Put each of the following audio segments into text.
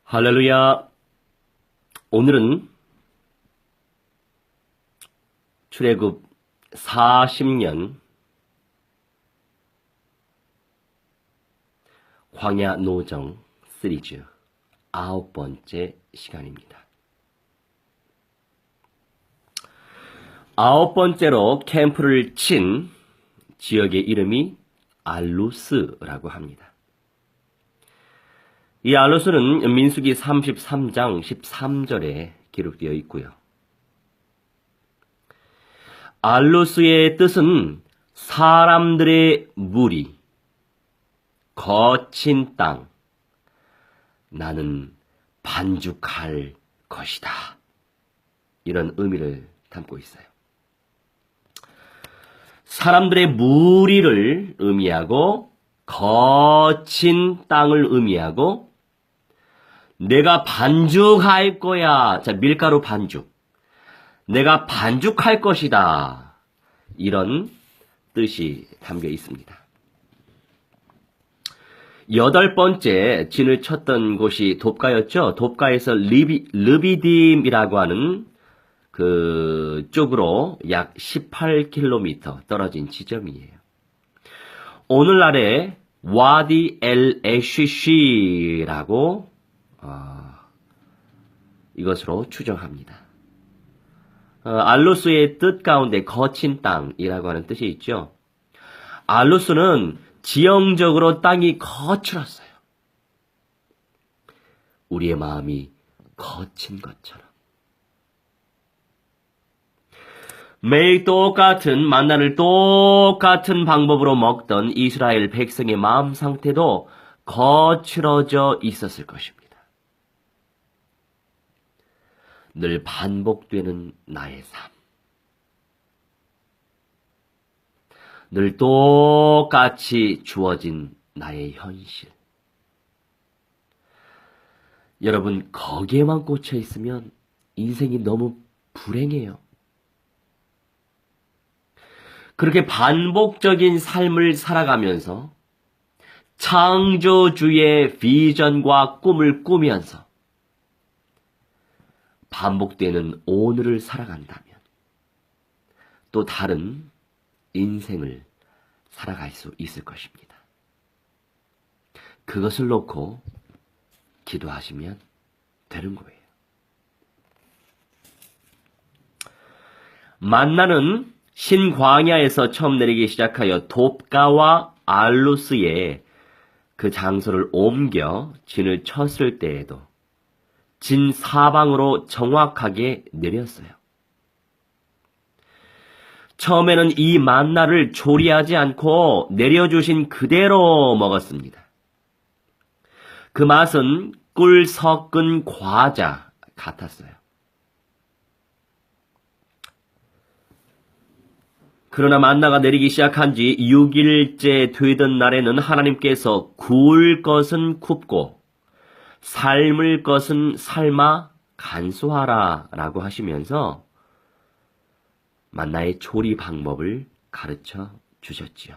할렐루야. 오늘은 출애굽 40년 광야 노정 시리즈 9번째 시간입니다. 9번째로 캠프를 친 지역의 이름이 알루스라고 합니다. 이 알루스는 민수기 33장 13절에 기록되어 있고요. 알루스의 뜻은 사람들의 무리, 거친 땅, 나는 반죽할 것이다. 이런 의미를 담고 있어요. 사람들의 무리를 의미하고 거친 땅을 의미하고 내가 반죽할 거야. 자, 밀가루 반죽. 내가 반죽할 것이다. 이런 뜻이 담겨 있습니다. 8번째 진을 쳤던 곳이 돕가였죠. 돕가에서 르비딤이라고 하는 그 쪽으로 약 18km 떨어진 지점이에요. 오늘날의 와디 엘 에쉬시라고 이것으로 추정합니다. 알루스의 뜻 가운데 거친 땅이라고 하는 뜻이 있죠. 알루스는 지형적으로 땅이 거칠었어요. 우리의 마음이 거친 것처럼. 매일 똑같은 만나를 똑같은 방법으로 먹던 이스라엘 백성의 마음 상태도 거칠어져 있었을 것입니다. 늘 반복되는 나의 삶. 늘 똑같이 주어진 나의 현실. 여러분, 거기에만 꽂혀 있으면 인생이 너무 불행해요. 그렇게 반복적인 삶을 살아가면서 창조주의 비전과 꿈을 꾸면서 반복되는 오늘을 살아간다면 또 다른 인생을 살아갈 수 있을 것입니다. 그것을 놓고 기도하시면 되는 거예요. 만나는 신광야에서 처음 내리기 시작하여 돕가와 알루스의 그 장소를 옮겨 진을 쳤을 때에도 진 사방으로 정확하게 내렸어요. 처음에는 이 만나를 조리하지 않고 내려주신 그대로 먹었습니다. 그 맛은 꿀 섞은 과자 같았어요. 그러나 만나가 내리기 시작한 지 6일째 되던 날에는 하나님께서 구울 것은 굽고 삶을 것은 삶아 간수하라 라고 하시면서 만나의 조리 방법을 가르쳐 주셨지요.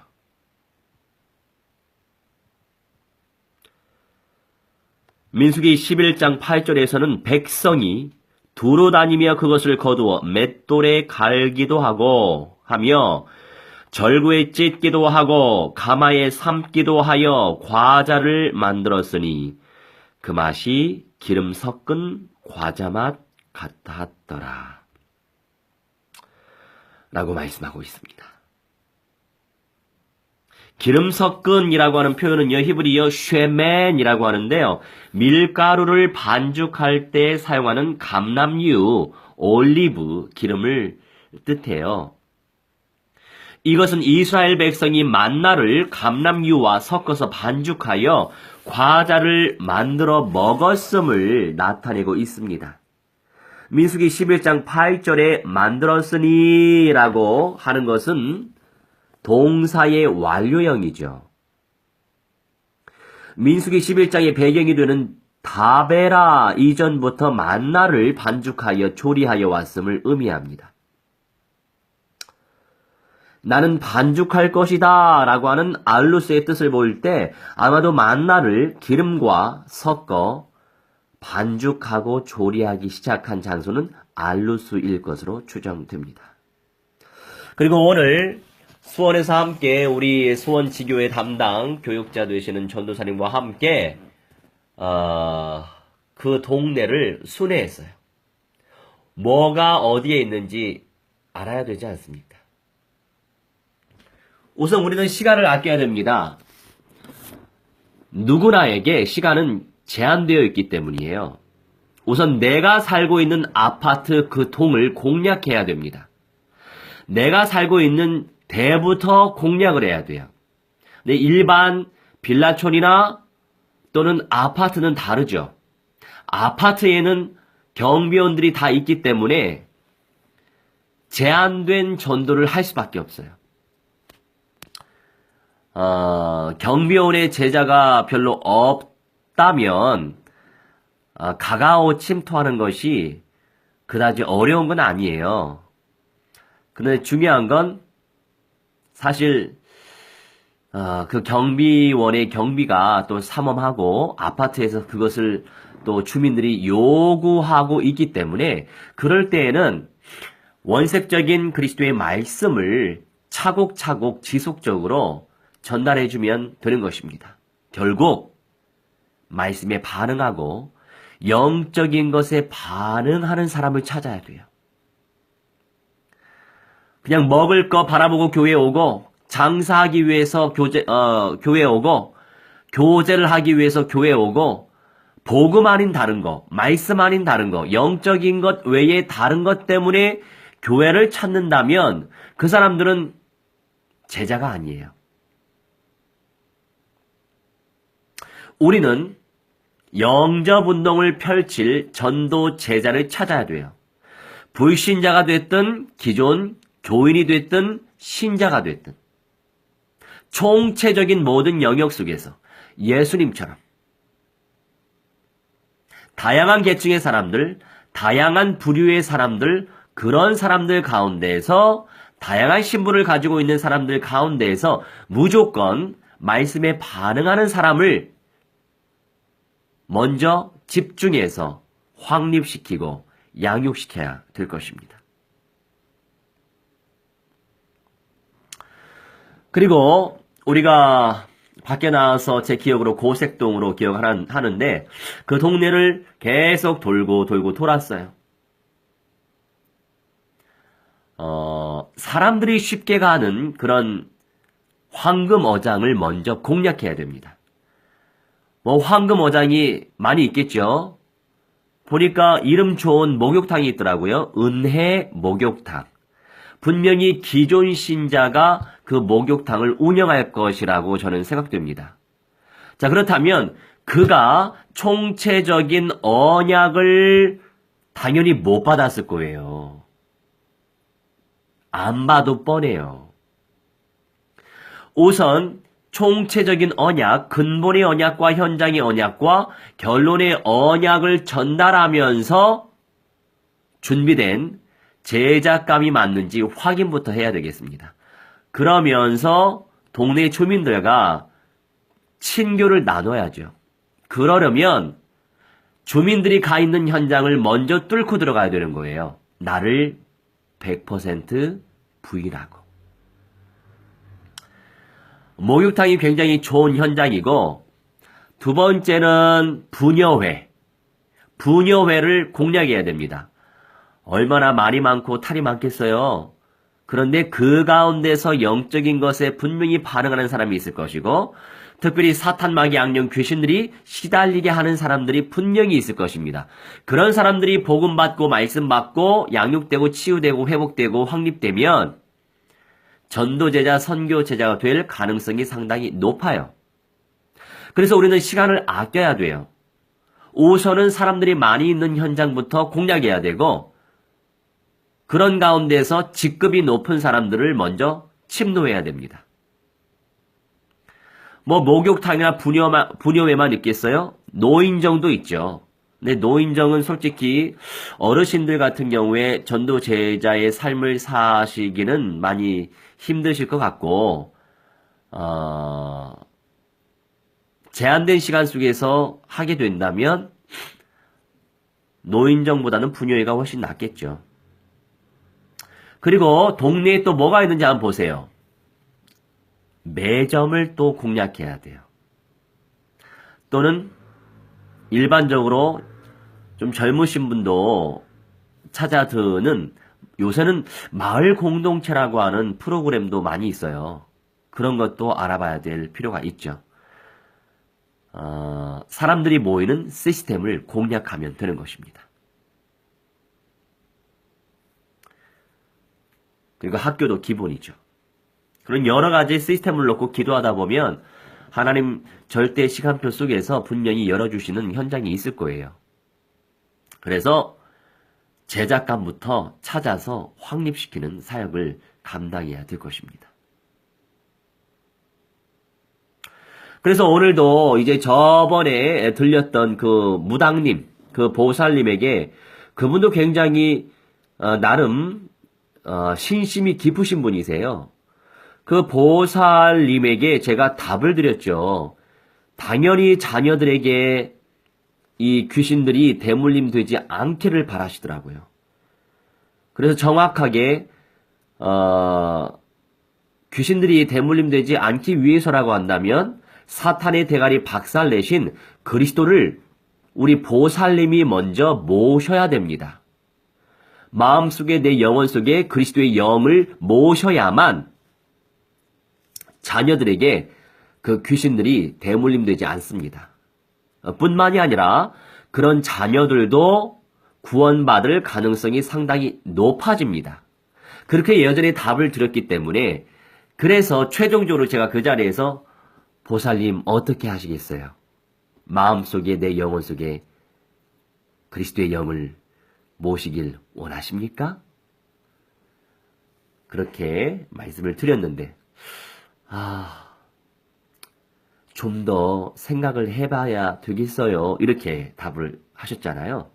민수기 11장 8절에서는 백성이 두루 다니며 그것을 거두어 맷돌에 갈기도 하고 하며 절구에 찢기도 하고 가마에 삶기도 하여 과자를 만들었으니 그 맛이 기름 섞은 과자 맛 같았더라. 라고 말씀하고 있습니다. 기름 섞은이라고 하는 표현은요, 히브리어 쉐멘이라고 하는데요, 밀가루를 반죽할 때 사용하는 감람유, 올리브 기름을 뜻해요. 이것은 이스라엘 백성이 만나를 감람유와 섞어서 반죽하여 과자를 만들어 먹었음을 나타내고 있습니다. 민수기 11장 8절에 만들었으니 라고 하는 것은 동사의 완료형이죠. 민수기 11장의 배경이 되는 다베라 이전부터 만나를 반죽하여 조리하여 왔음을 의미합니다. 나는 반죽할 것이다 라고 하는 알루스의 뜻을 볼 때 아마도 만나를 기름과 섞어 반죽하고 조리하기 시작한 장소는 알루스일 것으로 추정됩니다. 그리고 오늘 수원에서 함께 우리 수원 지교회 담당 교육자 되시는 전도사님과 함께 그 동네를 순회했어요. 뭐가 어디에 있는지 알아야 되지 않습니까? 우선 우리는 시간을 아껴야 됩니다. 누구나에게 시간은 제한되어 있기 때문이에요. 우선 내가 살고 있는 아파트 그 동을 공략해야 됩니다. 내가 살고 있는 대부터 공략을 해야 돼요. 근데 일반 빌라촌이나 또는 아파트는 다르죠. 아파트에는 경비원들이 다 있기 때문에 제한된 전도를 할 수밖에 없어요. 경비원의 제자가 별로 없다면 가가오 침투하는 것이 그다지 어려운 건 아니에요. 근데 중요한 건 사실 그 경비원의 경비가 또 삼엄하고 아파트에서 그것을 또 주민들이 요구하고 있기 때문에 그럴 때에는 원색적인 그리스도의 말씀을 차곡차곡 지속적으로 전달해주면 되는 것입니다. 결국 말씀에 반응하고 영적인 것에 반응하는 사람을 찾아야 돼요. 그냥 먹을 거 바라보고 교회에 오고 장사하기 위해서 교회에 오고 교제를 하기 위해서 교회에 오고 복음 아닌 다른 거, 말씀 아닌 다른 거, 영적인 것 외에 다른 것 때문에 교회를 찾는다면 그 사람들은 제자가 아니에요. 우리는 영접운동을 펼칠 전도 제자를 찾아야 돼요. 불신자가 됐든 기존 교인이 됐든 신자가 됐든 총체적인 모든 영역 속에서 예수님처럼 다양한 계층의 사람들, 다양한 부류의 사람들, 그런 사람들 가운데에서 다양한 신분을 가지고 있는 사람들 가운데에서 무조건 말씀에 반응하는 사람을 먼저 집중해서 확립시키고 양육시켜야 될 것입니다. 그리고 우리가 밖에 나와서 제 기억으로 고색동으로 기억하는데 그 동네를 계속 돌고 돌았어요. 사람들이 쉽게 가는 그런 황금어장을 먼저 공략해야 됩니다. 황금어장이 많이 있겠죠? 보니까 이름 좋은 목욕탕이 있더라고요. 은혜 목욕탕. 분명히 기존 신자가 그 목욕탕을 운영할 것이라고 저는 생각됩니다. 자, 그렇다면 그가 총체적인 언약을 당연히 못 받았을 거예요. 안 봐도 뻔해요. 우선 총체적인 언약, 근본의 언약과 현장의 언약과 결론의 언약을 전달하면서 준비된 제작감이 맞는지 확인부터 해야 되겠습니다. 그러면서 동네 주민들과 친교를 나눠야죠. 그러려면 주민들이 가 있는 현장을 먼저 뚫고 들어가야 되는 거예요. 나를 100% 부인하고. 목욕탕이 굉장히 좋은 현장이고, 두 번째는 부녀회. 부녀회를 공략해야 됩니다. 얼마나 말이 많고 탈이 많겠어요. 그런데 그 가운데서 영적인 것에 분명히 반응하는 사람이 있을 것이고, 특별히 사탄 마귀 악령 귀신들이 시달리게 하는 사람들이 분명히 있을 것입니다. 그런 사람들이 복음 받고 말씀 받고 양육되고 치유되고 회복되고 확립되면 전도제자, 선교제자가 될 가능성이 상당히 높아요. 그래서 우리는 시간을 아껴야 돼요. 우선은 사람들이 많이 있는 현장부터 공략해야 되고, 그런 가운데서 직급이 높은 사람들을 먼저 침노해야 됩니다. 목욕탕이나 부녀회만 있겠어요? 노인정도 있죠. 근데 노인정은 솔직히 어르신들 같은 경우에 전도 제자의 삶을 사시기는 많이 힘드실 것 같고, 제한된 시간 속에서 하게 된다면 노인정보다는 부녀회가 훨씬 낫겠죠. 그리고 동네에 또 뭐가 있는지 한번 보세요. 매점을 또 공략해야 돼요. 또는 일반적으로 좀 젊으신 분도 찾아드는 요새는 마을 공동체라고 하는 프로그램도 많이 있어요. 그런 것도 알아봐야 될 필요가 있죠. 사람들이 모이는 시스템을 공략하면 되는 것입니다. 그리고 학교도 기본이죠. 그런 여러 가지 시스템을 놓고 기도하다 보면 하나님 절대 시간표 속에서 분명히 열어주시는 현장이 있을 거예요. 그래서 제작관부터 찾아서 확립시키는 사역을 감당해야 될 것입니다. 그래서 오늘도 이제 저번에 들렸던 그 무당님, 그 보살님에게 그분도 굉장히 나름 신심이 깊으신 분이세요. 그 보살님에게 제가 답을 드렸죠. 당연히 자녀들에게 이 귀신들이 대물림 되지 않기를 바라시더라고요. 그래서 정확하게 귀신들이 대물림 되지 않기 위해서라고 한다면 사탄의 대가리 박살내신 그리스도를 우리 보살님이 먼저 모셔야 됩니다. 마음속에 내 영혼 속에 그리스도의 영을 모셔야만 자녀들에게 그 귀신들이 대물림되지 않습니다. 뿐만이 아니라 그런 자녀들도 구원받을 가능성이 상당히 높아집니다. 그렇게 여전히 답을 드렸기 때문에 그래서 최종적으로 제가 그 자리에서 보살님 어떻게 하시겠어요? 마음속에 내 영혼 속에 그리스도의 영을 모시길 원하십니까? 그렇게 말씀을 드렸는데 좀 더 생각을 해봐야 되겠어요. 이렇게 답을 하셨잖아요.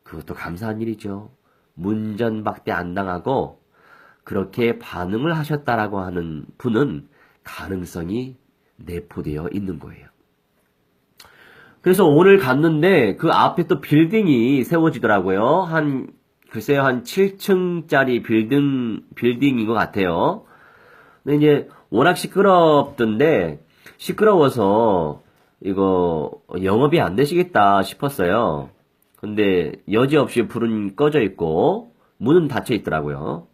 그것도 감사한 일이죠. 문전박대 안 당하고 그렇게 반응을 하셨다라고 하는 분은 가능성이 내포되어 있는 거예요. 그래서 오늘 갔는데 그 앞에 또 빌딩이 세워지더라고요. 글쎄요, 한 7층짜리 빌딩인 것 같아요. 근데 이제 워낙 시끄럽던데 시끄러워서 이거 영업이 안 되시겠다 싶었어요. 근데 여지없이 불은 꺼져 있고 문은 닫혀 있더라고요.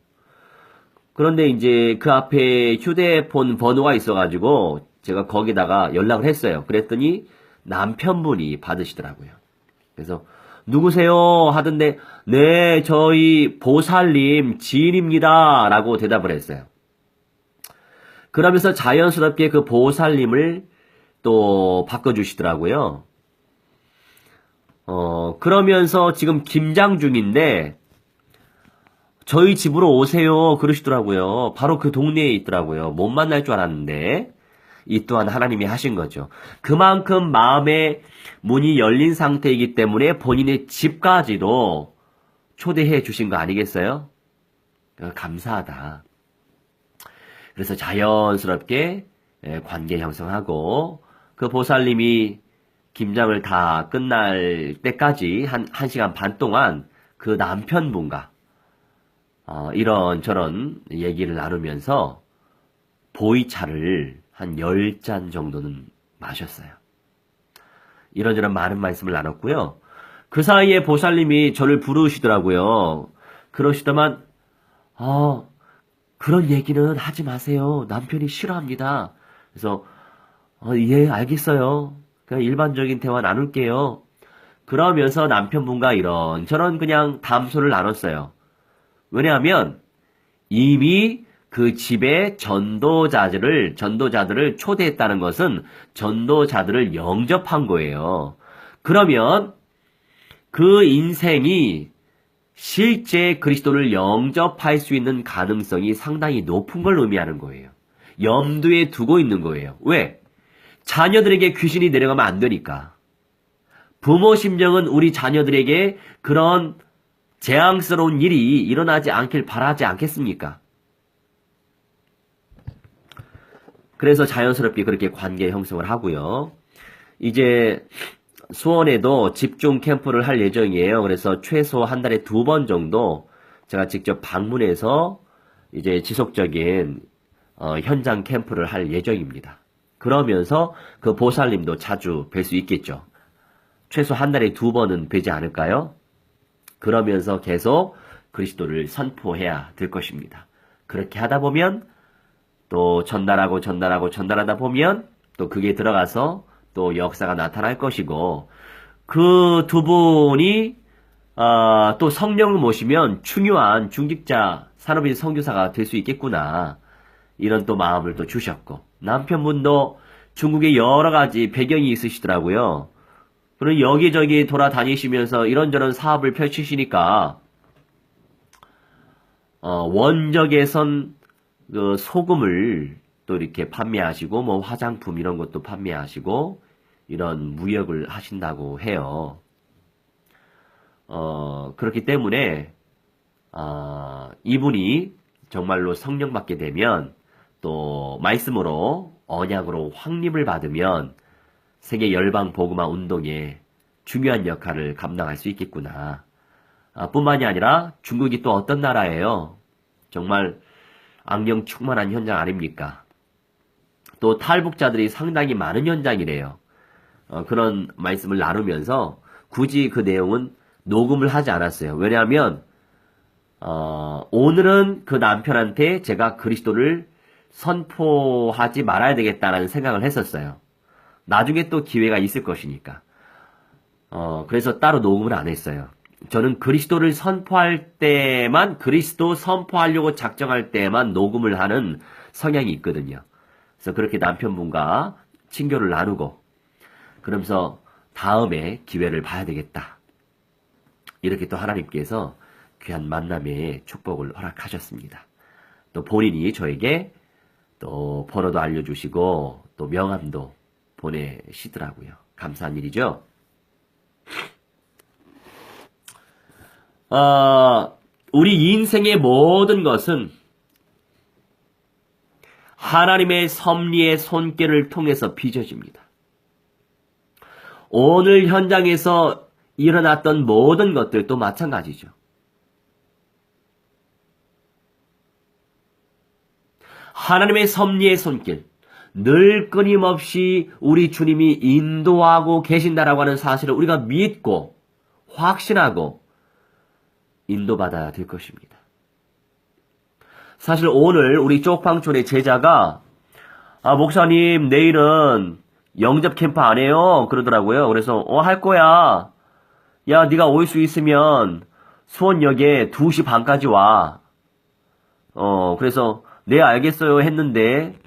그런데 이제 그 앞에 휴대폰 번호가 있어가지고 제가 거기다가 연락을 했어요. 그랬더니 남편분이 받으시더라고요. 그래서 누구세요? 하던데 네, 저희 보살님 지인입니다 라고 대답을 했어요. 그러면서 자연스럽게 그 보살님을 또 바꿔주시더라고요. 그러면서 지금 김장 중인데 저희 집으로 오세요 그러시더라고요. 바로 그 동네에 있더라고요. 못 만날 줄 알았는데 이 또한 하나님이 하신 거죠. 그만큼 마음의 문이 열린 상태이기 때문에 본인의 집까지도 초대해 주신 거 아니겠어요? 감사하다. 그래서 자연스럽게 관계 형성하고 그 보살님이 김장을 다 끝날 때까지 한 시간 반 동안 그 남편분과 이런저런 얘기를 나누면서 보이차를 한 10잔 정도는 마셨어요. 이런저런 많은 말씀을 나눴고요. 그 사이에 보살님이 저를 부르시더라고요. 그러시더만 그런 얘기는 하지 마세요. 남편이 싫어합니다. 그래서 예, 알겠어요. 그냥 일반적인 대화 나눌게요. 그러면서 남편분과 이런저런 그냥 담소를 나눴어요. 왜냐하면 이미 그 집에 전도자들을 초대했다는 것은 전도자들을 영접한 거예요. 그러면 그 인생이 실제 그리스도를 영접할 수 있는 가능성이 상당히 높은 걸 의미하는 거예요. 염두에 두고 있는 거예요. 왜? 자녀들에게 귀신이 내려가면 안 되니까. 부모 심정은 우리 자녀들에게 그런 재앙스러운 일이 일어나지 않길 바라지 않겠습니까? 그래서 자연스럽게 그렇게 관계 형성을 하고요. 이제 수원에도 집중 캠프를 할 예정이에요. 그래서 최소 한 달에 2번 정도 제가 직접 방문해서 이제 지속적인 현장 캠프를 할 예정입니다. 그러면서 그 보살님도 자주 뵐 수 있겠죠. 최소 한 달에 2번은 뵈지 않을까요? 그러면서 계속 그리스도를 선포해야 될 것입니다. 그렇게 하다 보면 또 전달하다 보면 또 그게 들어가서 또 역사가 나타날 것이고, 그 두 분이 또 성령을 모시면 중요한 중직자 산업인 선교사가 될 수 있겠구나, 이런 또 마음을 또 주셨고, 남편분도 중국에 여러 가지 배경이 있으시더라고요. 그리고 여기저기 돌아다니시면서 이런저런 사업을 펼치시니까 원적외선 그 소금을 또 이렇게 판매하시고, 뭐 화장품 이런 것도 판매하시고 이런 무역을 하신다고 해요. 그렇기 때문에 이분이 정말로 성령 받게 되면, 또 말씀으로 언약으로 확립을 받으면 세계 열방 복음화 운동에 중요한 역할을 감당할 수 있겠구나. 뿐만이 아니라 중국이 또 어떤 나라예요? 정말 악령 충만한 현장 아닙니까? 또 탈북자들이 상당히 많은 현장이래요. 그런 말씀을 나누면서 굳이 그 내용은 녹음을 하지 않았어요. 왜냐하면 오늘은 그 남편한테 제가 그리스도를 선포하지 말아야 되겠다라는 생각을 했었어요. 나중에 또 기회가 있을 것이니까. 그래서 따로 녹음을 안 했어요. 저는 그리스도를 선포할 때만, 그리스도 선포하려고 작정할 때만 녹음을 하는 성향이 있거든요. 그래서 그렇게 남편분과 친교를 나누고, 그러면서 다음에 기회를 봐야 되겠다, 이렇게 또 하나님께서 귀한 만남의 축복을 허락하셨습니다. 또 본인이 저에게 또 번호도 알려주시고 또 명함도 보내시더라고요. 감사한 일이죠. 우리 인생의 모든 것은 하나님의 섭리의 손길을 통해서 빚어집니다. 오늘 현장에서 일어났던 모든 것들도 마찬가지죠. 하나님의 섭리의 손길, 늘 끊임없이 우리 주님이 인도하고 계신다라고 하는 사실을 우리가 믿고 확신하고 인도받아야 될 것입니다. 사실 오늘 우리 쪽방촌의 제자가 목사님 내일은 영접 캠프 안 해요 그러더라고요. 그래서 할 거야. 야, 네가 올 수 있으면 수원역에 2시 반까지 와. 그래서 네 알겠어요 했는데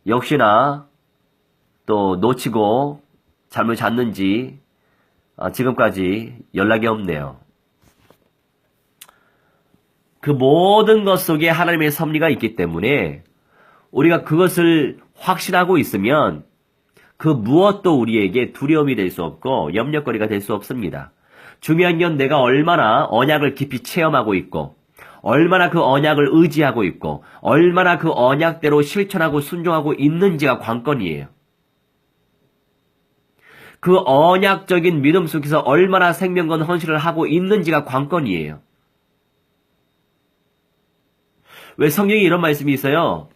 역시나 또 놓치고 잠을 잤는지 지금까지 연락이 없네요. 그 모든 것 속에 하나님의 섭리가 있기 때문에 우리가 그것을 확신하고 있으면 그 무엇도 우리에게 두려움이 될 수 없고 염려거리가 될 수 없습니다. 중요한 건 내가 얼마나 언약을 깊이 체험하고 있고, 얼마나 그 언약을 의지하고 있고, 얼마나 그 언약대로 실천하고 순종하고 있는지가 관건이에요. 그 언약적인 믿음 속에서 얼마나 생명건 헌신을 하고 있는지가 관건이에요. 왜 성경에 이런 말씀이 있어요?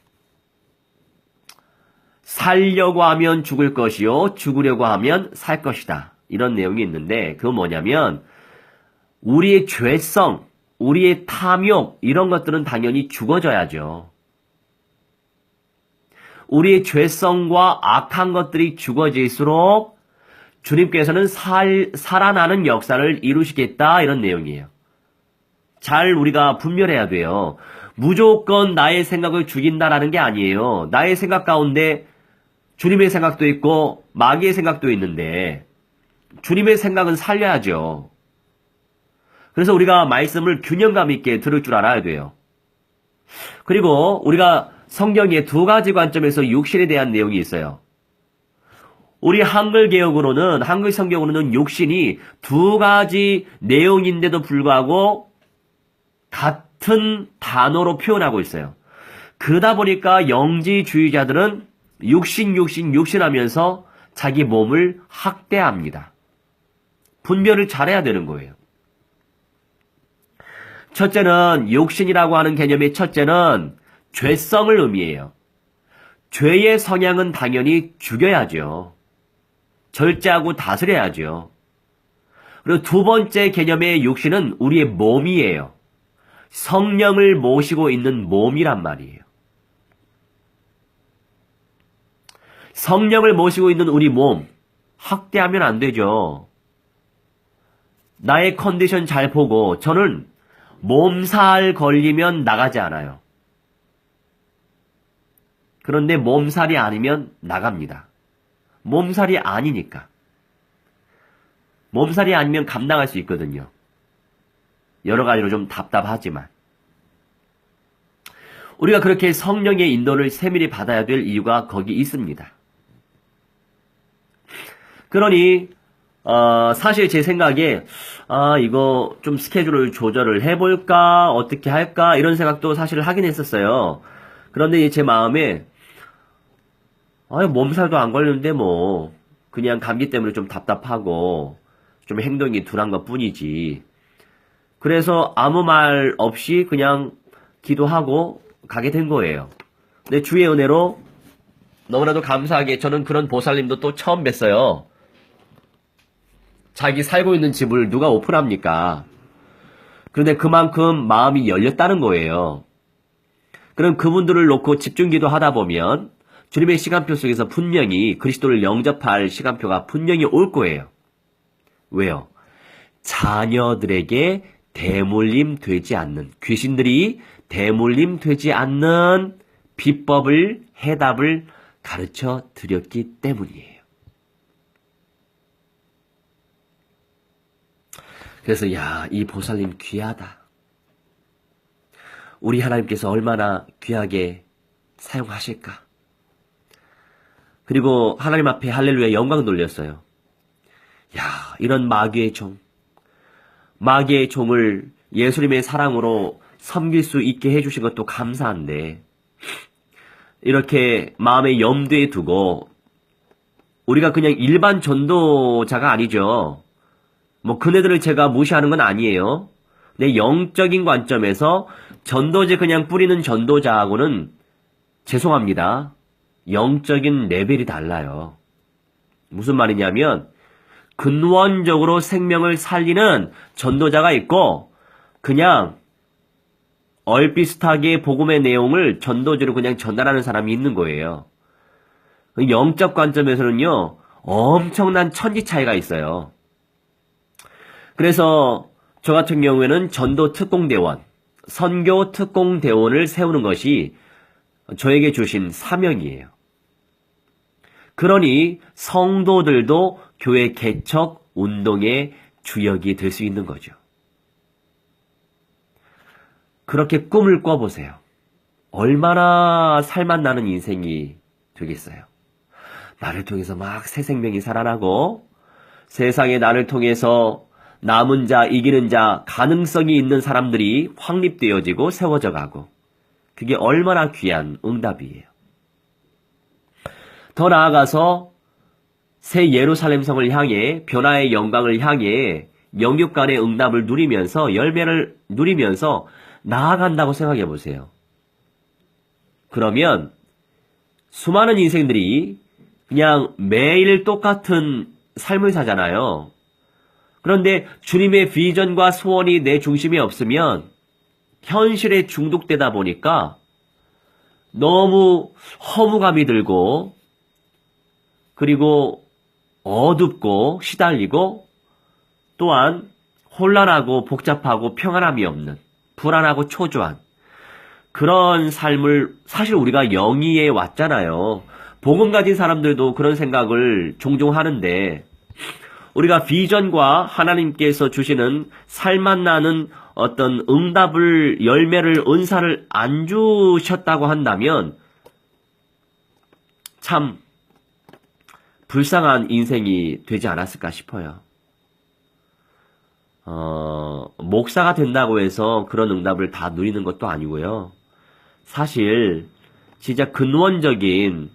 살려고 하면 죽을 것이요, 죽으려고 하면 살 것이다. 이런 내용이 있는데, 그건 뭐냐면 우리의 죄성, 우리의 탐욕, 이런 것들은 당연히 죽어져야죠. 우리의 죄성과 악한 것들이 죽어질수록 주님께서는 살아나는 역사를 이루시겠다, 이런 내용이에요. 잘 우리가 분별해야 돼요. 무조건 나의 생각을 죽인다라는 게 아니에요. 나의 생각 가운데 주님의 생각도 있고 마귀의 생각도 있는데 주님의 생각은 살려야죠. 그래서 우리가 말씀을 균형감 있게 들을 줄 알아야 돼요. 그리고 우리가 성경에 2가지 관점에서 육신에 대한 내용이 있어요. 우리 한글 개혁으로는, 한글 성경으로는 육신이 2가지 내용인데도 불구하고 같은 단어로 표현하고 있어요. 그러다 보니까 영지주의자들은 육신 하면서 자기 몸을 학대합니다. 분별을 잘해야 되는 거예요. 첫째는 욕신이라고 하는 개념의 첫째는 죄성을 의미해요. 죄의 성향은 당연히 죽여야죠. 절제하고 다스려야죠. 그리고 두 번째 개념의 육신은 우리의 몸이에요. 성령을 모시고 있는 몸이란 말이에요. 성령을 모시고 있는 우리 몸, 학대하면 안 되죠. 나의 컨디션 잘 보고 저는 몸살 걸리면 나가지 않아요. 그런데 몸살이 아니면 나갑니다. 몸살이 아니니까. 몸살이 아니면 감당할 수 있거든요. 여러 가지로 좀 답답하지만. 우리가 그렇게 성령의 인도를 세밀히 받아야 될 이유가 거기 있습니다. 그러니 사실 제 생각에 이거 좀 스케줄을 조절을 해볼까 어떻게 할까 이런 생각도 사실 하긴 했었어요. 그런데 제 마음에 몸살도 안 걸리는데 뭐 그냥 감기 때문에 좀 답답하고 좀 행동이 둔한 것 뿐이지. 그래서 아무 말 없이 그냥 기도하고 가게 된 거예요. 근데 주의 은혜로 너무나도 감사하게 저는 그런 보살님도 또 처음 뵀어요. 자기 살고 있는 집을 누가 오픈합니까? 그런데 그만큼 마음이 열렸다는 거예요. 그럼 그분들을 놓고 집중기도 하다 보면 주님의 시간표 속에서 분명히 그리스도를 영접할 시간표가 분명히 올 거예요. 왜요? 자녀들에게 대물림 되지 않는, 귀신들이 대물림 되지 않는 비법을, 해답을 가르쳐 드렸기 때문이에요. 그래서 이 보살님 귀하다. 우리 하나님께서 얼마나 귀하게 사용하실까. 그리고 하나님 앞에 할렐루야 영광 돌렸어요. 이런 마귀의 종, 마귀의 종을 예수님의 사랑으로 섬길 수 있게 해주신 것도 감사한데 이렇게 마음의 염두에 두고 우리가 그냥 일반 전도자가 아니죠. 뭐 그네들을 제가 무시하는 건 아니에요. 근데 영적인 관점에서 전도제 그냥 뿌리는 전도자하고는 죄송합니다. 영적인 레벨이 달라요. 무슨 말이냐면 근원적으로 생명을 살리는 전도자가 있고 그냥 얼비슷하게 복음의 내용을 전도제로 그냥 전달하는 사람이 있는 거예요. 영적 관점에서는요 엄청난 천지 차이가 있어요. 그래서 저 같은 경우에는 전도 특공대원, 선교 특공대원을 세우는 것이 저에게 주신 사명이에요. 그러니 성도들도 교회 개척 운동의 주역이 될 수 있는 거죠. 그렇게 꿈을 꿔보세요. 얼마나 살맛 나는 인생이 되겠어요. 나를 통해서 막 새 생명이 살아나고 세상에 나를 통해서 남은 자, 이기는 자, 가능성이 있는 사람들이 확립되어지고 세워져 가고 그게 얼마나 귀한 응답이에요. 더 나아가서 새 예루살렘 성을 향해 변화의 영광을 향해 영육간의 응답을 누리면서 열매를 누리면서 나아간다고 생각해 보세요. 그러면 수많은 인생들이 그냥 매일 똑같은 삶을 사잖아요. 그런데 주님의 비전과 소원이 내 중심에 없으면 현실에 중독되다 보니까 너무 허무감이 들고 그리고 어둡고 시달리고 또한 혼란하고 복잡하고 평안함이 없는 불안하고 초조한 그런 삶을 사실 우리가 영위해 왔잖아요. 복음 가진 사람들도 그런 생각을 종종 하는데 우리가 비전과 하나님께서 주시는 살맛 나는 어떤 응답을 열매를 은사를 안 주셨다고 한다면 참 불쌍한 인생이 되지 않았을까 싶어요. 목사가 된다고 해서 그런 응답을 다 누리는 것도 아니고요. 사실 진짜 근원적인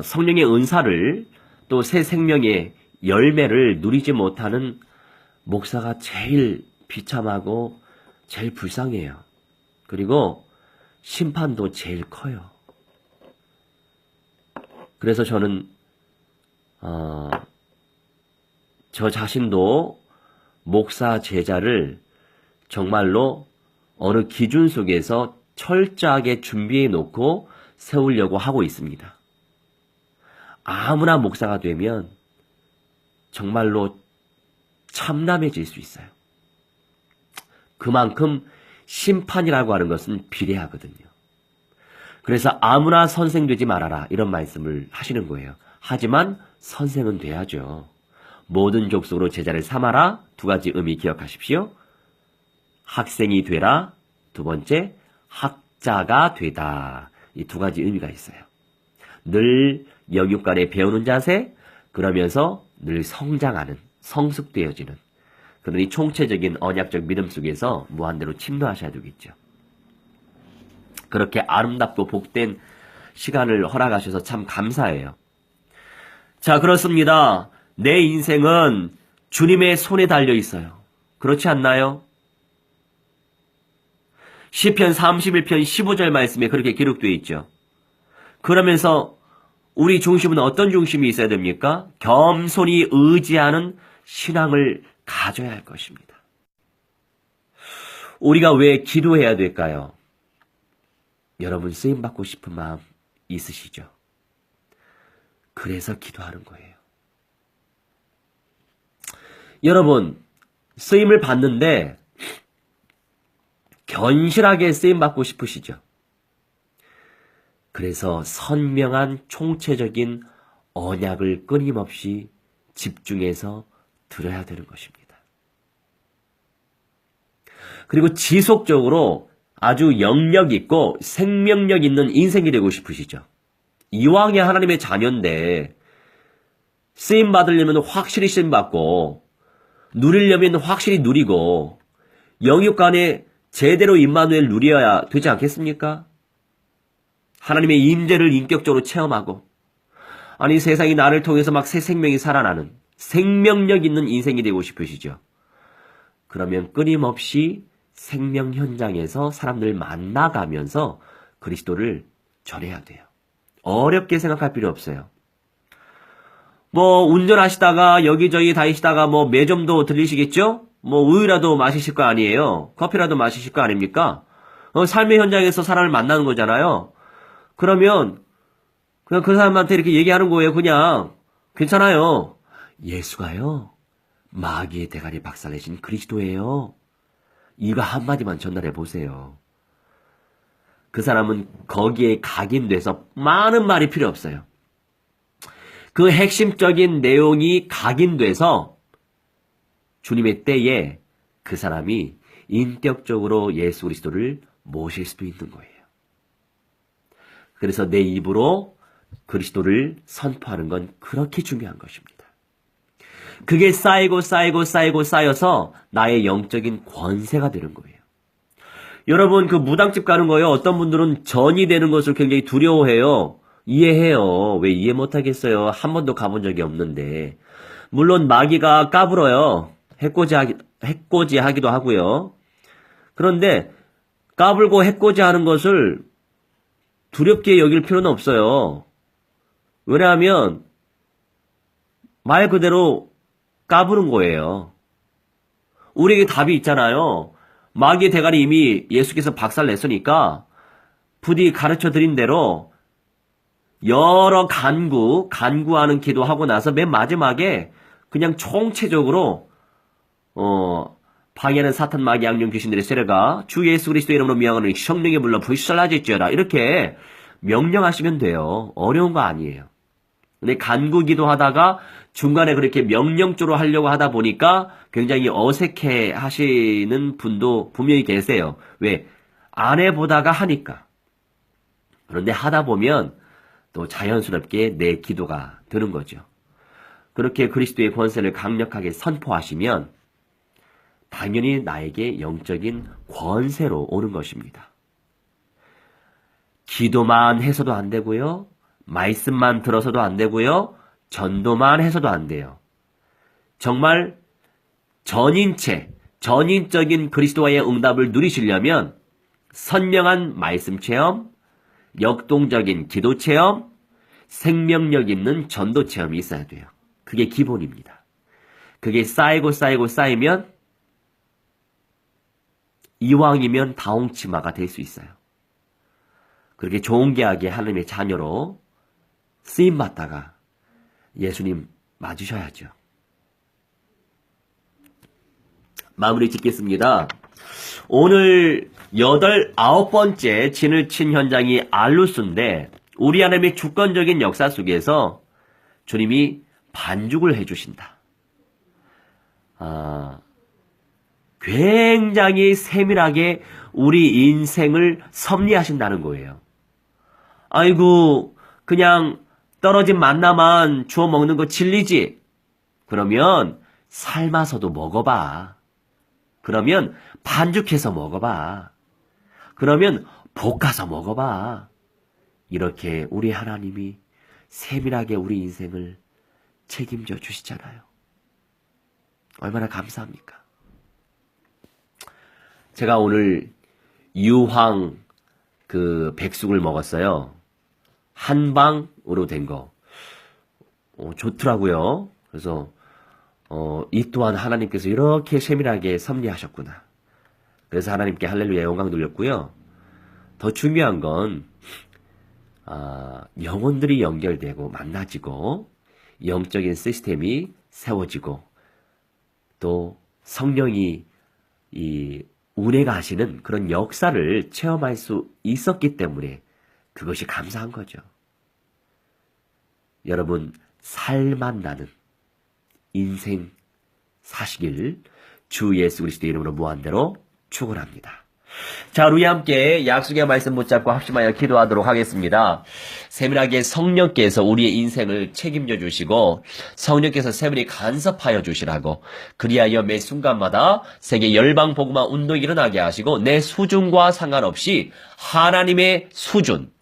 성령의 은사를 또 새 생명의 열매를 누리지 못하는 목사가 제일 비참하고 제일 불쌍해요. 그리고 심판도 제일 커요. 그래서 저는 저 자신도 목사 제자를 정말로 어느 기준 속에서 철저하게 준비해 놓고 세우려고 하고 있습니다. 아무나 목사가 되면 정말로 참남해질 수 있어요. 그만큼 심판이라고 하는 것은 비례하거든요. 그래서 아무나 선생 되지 말아라 이런 말씀을 하시는 거예요. 하지만 선생은 돼야죠. 모든 족속으로 제자를 삼아라. 두 가지 의미 기억하십시오. 학생이 되라. 두 번째, 학자가 되다. 이 두 가지 의미가 있어요. 늘 영육 간에 배우는 자세, 그러면서 늘 성장하는, 성숙되어지는, 그러니 총체적인 언약적 믿음 속에서 무한대로 침노하셔야 되겠죠. 그렇게 아름답고 복된 시간을 허락하셔서 참 감사해요. 자, 그렇습니다. 내 인생은 주님의 손에 달려 있어요. 그렇지 않나요? 시편 31편 15절 말씀에 그렇게 기록되어 있죠. 그러면서 우리 중심은 어떤 중심이 있어야 됩니까? 겸손히 의지하는 신앙을 가져야 할 것입니다. 우리가 왜 기도해야 될까요? 여러분 쓰임받고 싶은 마음 있으시죠? 그래서 기도하는 거예요. 여러분 쓰임을 받는데 견실하게 쓰임받고 싶으시죠? 그래서 선명한 총체적인 언약을 끊임없이 집중해서 들어야 되는 것입니다. 그리고 지속적으로 아주 영력 있고 생명력 있는 인생이 되고 싶으시죠? 이왕에 하나님의 자녀인데 쓰임 받으려면 확실히 쓰임 받고 누리려면 확실히 누리고 영육 간에 제대로 임마누엘 누려야 되지 않겠습니까? 하나님의 임재를 인격적으로 체험하고 아니 세상이 나를 통해서 막 새 생명이 살아나는 생명력 있는 인생이 되고 싶으시죠? 그러면 끊임없이 생명 현장에서 사람들 만나가면서 그리스도를 전해야 돼요. 어렵게 생각할 필요 없어요. 뭐 운전하시다가 여기저기 다니시다가 뭐 매점도 들리시겠죠? 뭐 우유라도 마시실 거 아니에요? 커피라도 마시실 거 아닙니까? 삶의 현장에서 사람을 만나는 거잖아요. 그러면 그냥 그 사람한테 이렇게 얘기하는 거예요. 그냥 괜찮아요. 예수가요 마귀의 대가리 박살내신 그리스도예요. 이거 한마디만 전달해 보세요. 그 사람은 거기에 각인돼서 많은 말이 필요 없어요. 그 핵심적인 내용이 각인돼서 주님의 때에 그 사람이 인격적으로 예수 그리스도를 모실 수도 있는 거예요. 그래서 내 입으로 그리스도를 선포하는 건 그렇게 중요한 것입니다. 그게 쌓여서 나의 영적인 권세가 되는 거예요. 여러분 그 무당집 가는 거예요. 어떤 분들은 전이 되는 것을 굉장히 두려워해요. 이해해요. 왜 이해 못하겠어요. 한 번도 가본 적이 없는데. 물론 마귀가 까불어요. 해코지하기도 하고요. 그런데 까불고 해코지하는 것을 두렵게 여길 필요는 없어요. 왜냐하면 말 그대로 까부는 거예요. 우리에게 답이 있잖아요. 마귀의 대가리 이미 예수께서 박살냈으니까 부디 가르쳐드린 대로 여러 간구하는 기도하고 나서 맨 마지막에 그냥 총체적으로 방해하는 사탄 마귀 악령 귀신들의 세례가 주 예수 그리스도 이름으로 명하는 성령에 물러 불살라질지어다 이렇게 명령하시면 돼요. 어려운 거 아니에요. 근데 간구 기도하다가 중간에 그렇게 명령조로 하려고 하다 보니까 굉장히 어색해 하시는 분도 분명히 계세요. 왜? 안 해보다가 하니까. 그런데 하다 보면 또 자연스럽게 내 기도가 드는 거죠. 그렇게 그리스도의 권세를 강력하게 선포하시면 당연히 나에게 영적인 권세로 오는 것입니다. 기도만 해서도 안 되고요. 말씀만 들어서도 안 되고요. 전도만 해서도 안 돼요. 정말 전인적인 그리스도와의 응답을 누리시려면 선명한 말씀 체험, 역동적인 기도 체험, 생명력 있는 전도 체험이 있어야 돼요. 그게 기본입니다. 그게 쌓이면 이왕이면 다홍치마가 될 수 있어요. 그렇게 좋은 계약의 하나님의 자녀로 쓰임받다가 예수님 맞으셔야죠. 마무리 짓겠습니다. 오늘 9번째 진을 친 현장이 알루스인데 우리 하나님의 주권적인 역사 속에서 주님이 반죽을 해주신다. 굉장히 세밀하게 우리 인생을 섭리하신다는 거예요. 아이고 그냥 떨어진 만나만 주워 먹는 거 질리지? 그러면 삶아서도 먹어봐. 그러면 반죽해서 먹어봐. 그러면 볶아서 먹어봐. 이렇게 우리 하나님이 세밀하게 우리 인생을 책임져 주시잖아요. 얼마나 감사합니까? 제가 오늘 유황 백숙을 먹었어요. 한방으로 된 거. 좋더라고요. 그래서 이 또한 하나님께서 이렇게 세밀하게 섭리하셨구나. 그래서 하나님께 할렐루야 영광 돌렸고요. 더 중요한 건 영혼들이 연결되고 만나지고 영적인 시스템이 세워지고 또 성령이 이 운해가 하시는 그런 역사를 체험할 수 있었기 때문에 그것이 감사한 거죠. 여러분 살만 나는 인생 사시길 주 예수 그리스도의 이름으로 무한대로 축원합니다. 자, 우리 함께 약속의 말씀 붙잡고 합심하여 기도하도록 하겠습니다. 세밀하게 성령께서 우리의 인생을 책임져 주시고 성령께서 세밀히 간섭하여 주시라고 그리하여 매 순간마다 세계 열방 복음화 운동이 일어나게 하시고 내 수준과 상관없이 하나님의 수준,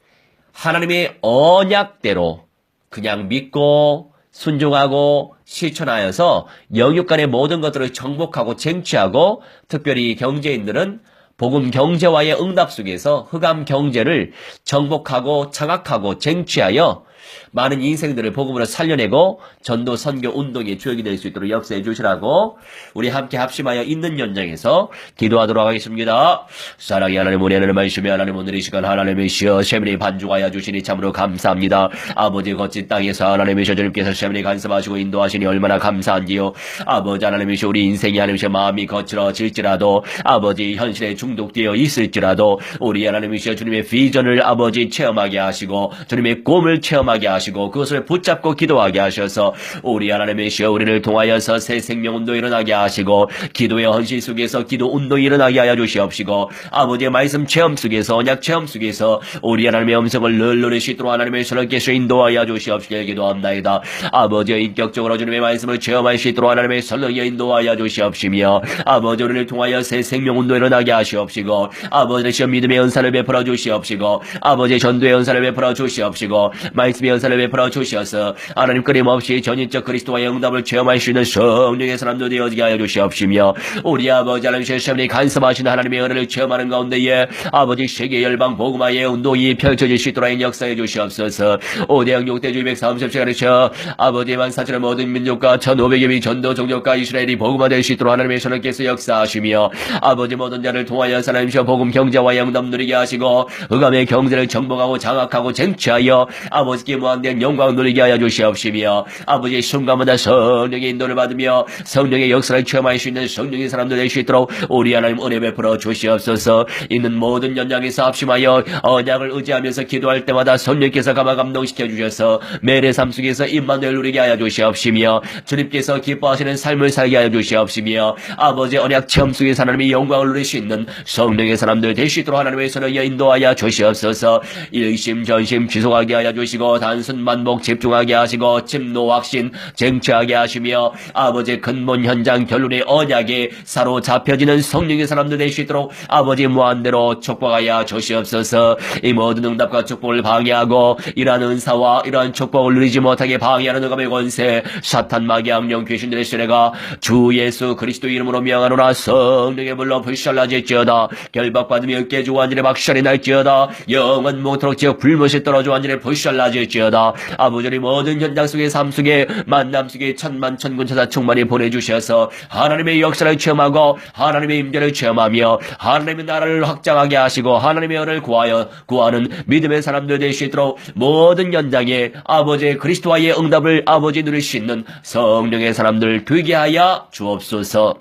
하나님의 언약대로 그냥 믿고 순종하고 실천하여서 영육 간의 모든 것들을 정복하고 쟁취하고 특별히 경제인들은 복음 경제와의 응답 속에서 흑암 경제를 정복하고 장악하고 쟁취하여 많은 인생들을 복음으로 살려내고 전도 선교 운동의 주역이 될 수 있도록 역사해 주시라고 우리 함께 합심하여 있는 연장에서 기도하도록 하겠습니다. 사랑의 하나님 우리 하나님 말씀에 하나님 오늘 이 시간 하나님의 시여 세밀히 반죽하여 주시니 참으로 감사합니다. 아버지 거친 땅에서 하나님이셔 주님께서 세밀히 간섭하시고 인도하시니 얼마나 감사한지요. 아버지 하나님이셔 우리 인생이 하나님이셔 마음이 거칠어질지라도 아버지 현실에 중독되어 있을지라도 우리 하나님이셔 주님의 비전을 아버지 체험하게 하시고 주님의 꿈을 체험하게 하시고 그것을 붙잡고 기도하게 하셔서 우리 하나님이시여 우리를 통하여서 새 생명운동 일어나게 하시고 기도의 헌신 속에서 기도 운동이 일어나게 하여 주시옵시고 아버지의 말씀 체험 속에서 언약 체험 속에서 우리 하나님의 음성을 늘 누릴 수 있도록 하나님의 선언께서 인도하여 주시옵시길 기도합나이다. 아버지의 인격적으로 주님의 말씀을 체험할 수 있도록 하나님의 선언이 인도하여 주시옵시며 아버지 우리를 통하여 새 생명운동 일어나게 하시옵시고 아버지의 믿음의 은사를 베풀어 주시옵시고 아버지의 전도의 은사를 베풀어 주시옵시고 말씀의 은사를 베풀어 주시어서 하나님 끊임없이 전인적 그리스도와의 응답을 체험할 수 있는 성령의 사람도 되어지게 하여 주시옵시며 우리 아버지 하나님의 세밀히 간섭하시는 하나님의 은혜를 체험하는 가운데에 아버지 세계 열방 복음화의 운동이 펼쳐질 수 있도록 역사해 주시옵소서. 5대양 6대 주 230시간이셔 아버지의 만사천의 모든 민족과 1500여 명 전도 종족과 이스라엘이 복음화될 수 있도록 하나님의 선언께서 역사하시며 아버지 모든 자를 통하여 하나님이셔 복음 경제와의 응답 누리게 하시고 흑암의 경제를 정복하고 장악하고 쟁취하여 아버지께 무한된 영광 누리게 하여 주시옵시며 아버지의 순간마다 성령의 인도를 받으며 성령의 역사를 체험할 수 있는 성령의 사람들 될 수 있도록 우리 하나님 은혜 베풀어 주시옵소서. 있는 모든 연장에서 합심하여 언약을 의지하면서 기도할 때마다 성령께서 감화 감동시켜 주셔서 매일의 삶 속에서 임마누엘 누리게 하여 주시옵시며 주님께서 기뻐하시는 삶을 살게 하여 주시옵시며 아버지의 언약 체험 속에서 하나님의 영광을 누릴 수 있는 성령의 사람들 될 수 있도록 하나님의 선을 인도하여 주시옵소서. 일심 전심 지속하게 하여 주시고 하시고 단순 반복 집중하게 하시고 침노 확신 쟁취하게 하시며 아버지 근본 현장 결론의 언약에 사로잡혀지는 성령의 사람들 될 수 있도록 아버지 무한대로 축복하여 주시옵소서. 이 모든 응답과 축복을 방해하고 이러한 은사와 이러한 축복을 누리지 못하게 방해하는 응감의 권세 사탄 마귀 악령 귀신들의 세례가 주 예수 그리스도 이름으로 명하노라. 성령의 불로 불살라질지어다. 결박받으며 깨주 완전히 박살이 날지어다. 영원 몽토록 지역 불못이 떨어져 완전히 불살라질지어다. 아버지 모든 현장 속의 삶 속에 만남 속에 천만 천군 천사 충만히 보내주셔서 하나님의 역사를 체험하고 하나님의 임재를 체험하며 하나님의 나라를 확장하게 하시고 하나님의 은혜를 구하는 믿음의 사람들 될 수 있도록 모든 현장에 아버지의 그리스도와의 응답을 아버지 누릴 수 있는 성령의 사람들 되게 하여 주옵소서.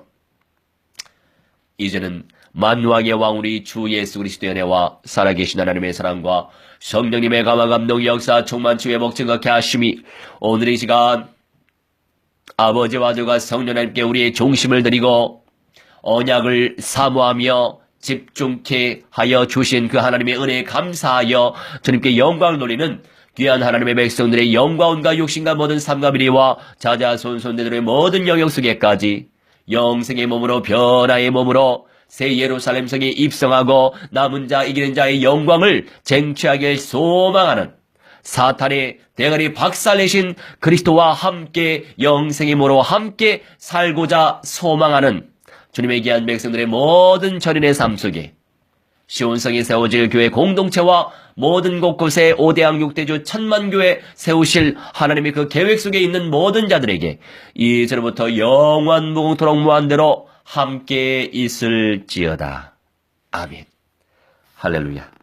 이제는 만왕의 왕 우리 주 예수 그리스도의 은혜와 살아계신 하나님의 사랑과 성령님의 감화 감동 역사 충만 치유의 복 증거케 하심이 오늘 이 시간 아버지와 아들과 성령 하나님께 우리의 중심을 드리고 언약을 사모하며 집중케 하여 주신 그 하나님의 은혜에 감사하여 주님께 영광을 돌리는 귀한 하나님의 백성들의 영광과 육신과 모든 삶과 미래와 자자손손들의 모든 영역 속에까지 영생의 몸으로 변화의 몸으로 새 예루살렘 성에 입성하고 남은 자 이기는 자의 영광을 쟁취하길 소망하는 사탄의 대가리 박살내신 그리스도와 함께 영생의 몸으로 함께 살고자 소망하는 주님의 귀한 백성들의 모든 전인의 삶 속에 시온성이 세워질 교회 공동체와 모든 곳곳에 5대양 6대주 천만교회 세우실 하나님의 그 계획 속에 있는 모든 자들에게 이제로부터 영원 무궁토록 무한대로 함께 있을지어다. 아멘. 할렐루야.